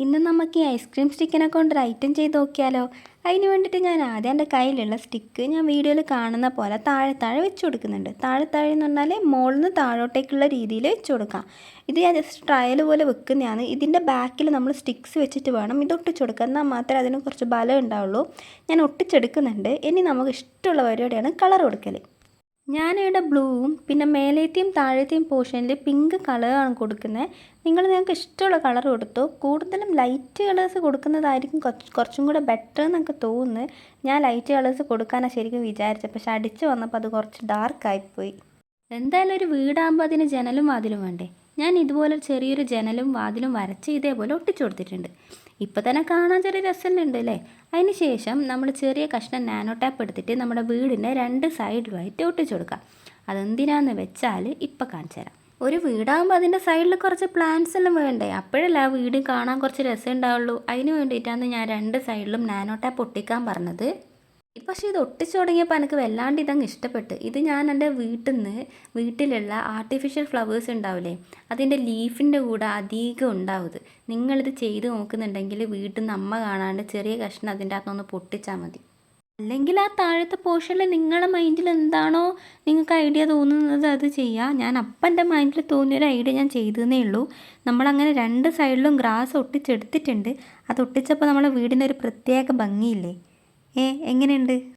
ഇന്ന് നമുക്ക് ഈ ഐസ്ക്രീം സ്റ്റിക്കിനെ കൊണ്ട് ഒരു ഐറ്റം ചെയ്ത് നോക്കിയാലോ? അതിന് വേണ്ടിയിട്ട് ഞാൻ ആദ്യം എൻ്റെ കയ്യിലുള്ള സ്റ്റിക്ക് ഞാൻ വീഡിയോയിൽ കാണുന്ന പോലെ താഴെ താഴെ വെച്ച് കൊടുക്കുന്നുണ്ട്. താഴെ താഴെ എന്ന് പറഞ്ഞാൽ മുകളിൽ നിന്ന് താഴോട്ടേക്കുള്ള രീതിയിൽ വെച്ച് കൊടുക്കാം. ഇത് ഞാൻ ജസ്റ്റ് ട്രയൽ പോലെ വെക്കുന്നതാണ്. ഇതിൻ്റെ ബാക്കിൽ നമ്മൾ സ്റ്റിക്സ് വെച്ചിട്ട് വേണം ഇത് ഒട്ടിച്ച് കൊടുക്കുക. എന്നാൽ മാത്രമേ അതിന് കുറച്ച് ബലം ഉണ്ടാവുള്ളൂ. ഞാൻ ഒട്ടിച്ചെടുക്കുന്നുണ്ട്. ഇനി നമുക്ക് ഇഷ്ടമുള്ള പരിപാടിയാണ് കളർ കൊടുക്കൽ. ഞാനിവിടെ ബ്ലൂവും പിന്നെ മേലേത്തെയും താഴത്തെയും പോർഷനിൽ പിങ്ക് കളറാണ് കൊടുക്കുന്നത്. നിങ്ങൾക്ക് ഇഷ്ടമുള്ള കളർ കൊടുത്തു. കൂടുതലും ലൈറ്റ് കളേഴ്സ് കൊടുക്കുന്നതായിരിക്കും കുറച്ചും കൂടെ ബെറ്റർ എന്നൊക്കെ തോന്നുന്നു. ഞാൻ ലൈറ്റ് കളേഴ്സ് കൊടുക്കാനാണ് ശരിക്കും വിചാരിച്ചത്. പക്ഷെ അടിച്ച് വന്നപ്പോൾ അത് കുറച്ച് ഡാർക്കായിപ്പോയി. എന്തായാലും ഒരു വീടാകുമ്പോൾ അതിന് ജനലും വാതിലും വേണ്ടേ? ഞാൻ ഇതുപോലെ ചെറിയൊരു ജനലും വാതിലും വരച്ച് ഇതേപോലെ ഒട്ടിച്ചു കൊടുത്തിട്ടുണ്ട്. ഇപ്പോൾ തന്നെ കാണാൻ ചെറിയ രസമുണ്ട് അല്ലേ? അതിന് ശേഷം നമ്മൾ ചെറിയ കഷ്ണം നാനോ ടാപ്പ് എടുത്തിട്ട് നമ്മുടെ വീടിൻ്റെ രണ്ട് സൈഡിലുമായിട്ട് ഒട്ടിച്ചു കൊടുക്കാം. അതെന്തിനാന്ന് വെച്ചാൽ ഇപ്പം കാണിച്ചു തരാം. ഒരു വീടാകുമ്പോൾ അതിൻ്റെ സൈഡിൽ കുറച്ച് പ്ലാന്റ്സ് എല്ലാം വേണ്ടേ? അപ്പോഴല്ല ആ വീട് കാണാൻ കുറച്ച് രസം ഉണ്ടാവുള്ളൂ. അതിന് വേണ്ടിയിട്ടാണ് ഞാൻ രണ്ട് സൈഡിലും നാനോ ടാപ്പ് ഒട്ടിക്കാൻ പറഞ്ഞത്. പക്ഷേ ഇത് ഒട്ടിച്ചു തുടങ്ങിയപ്പോൾ എനിക്ക് വല്ലാണ്ട് ഇതങ്ങ് ഇഷ്ടപ്പെട്ട്. ഇത് ഞാൻ എൻ്റെ വീട്ടിലുള്ള ആർട്ടിഫിഷ്യൽ ഫ്ലവേഴ്സ് ഉണ്ടാവില്ലേ, അതിൻ്റെ ലീഫിൻ്റെ കൂടെ അധികം ഉണ്ടാവും. നിങ്ങളിത് ചെയ്ത് നോക്കുന്നുണ്ടെങ്കിൽ വീട്ടിൽ നിന്ന് അമ്മ കാണാണ്ട് ചെറിയ കഷ്ണം അതിൻ്റെ അകത്തൊന്ന് പൊട്ടിച്ചാൽ മതി. അല്ലെങ്കിൽ ആ താഴത്തെ പോർഷനിൽ നിങ്ങളുടെ മൈൻഡിൽ എന്താണോ നിങ്ങൾക്ക് ഐഡിയ തോന്നുന്നത് അത് ചെയ്യുക. ഞാൻ അപ്പം എൻ്റെ മൈൻഡിൽ തോന്നിയൊരു ഐഡിയ ഞാൻ ചെയ്തതേ ഉള്ളൂ. നമ്മളങ്ങനെ രണ്ട് സൈഡിലും ഗ്രാസ് ഒട്ടിച്ചെടുത്തിട്ടുണ്ട്. അത് ഒട്ടിച്ചപ്പോൾ നമ്മളെ വീടിൻ്റെ ഒരു പ്രത്യേക ഭംഗിയില്ലേ? എങ്ങനെയുണ്ട്?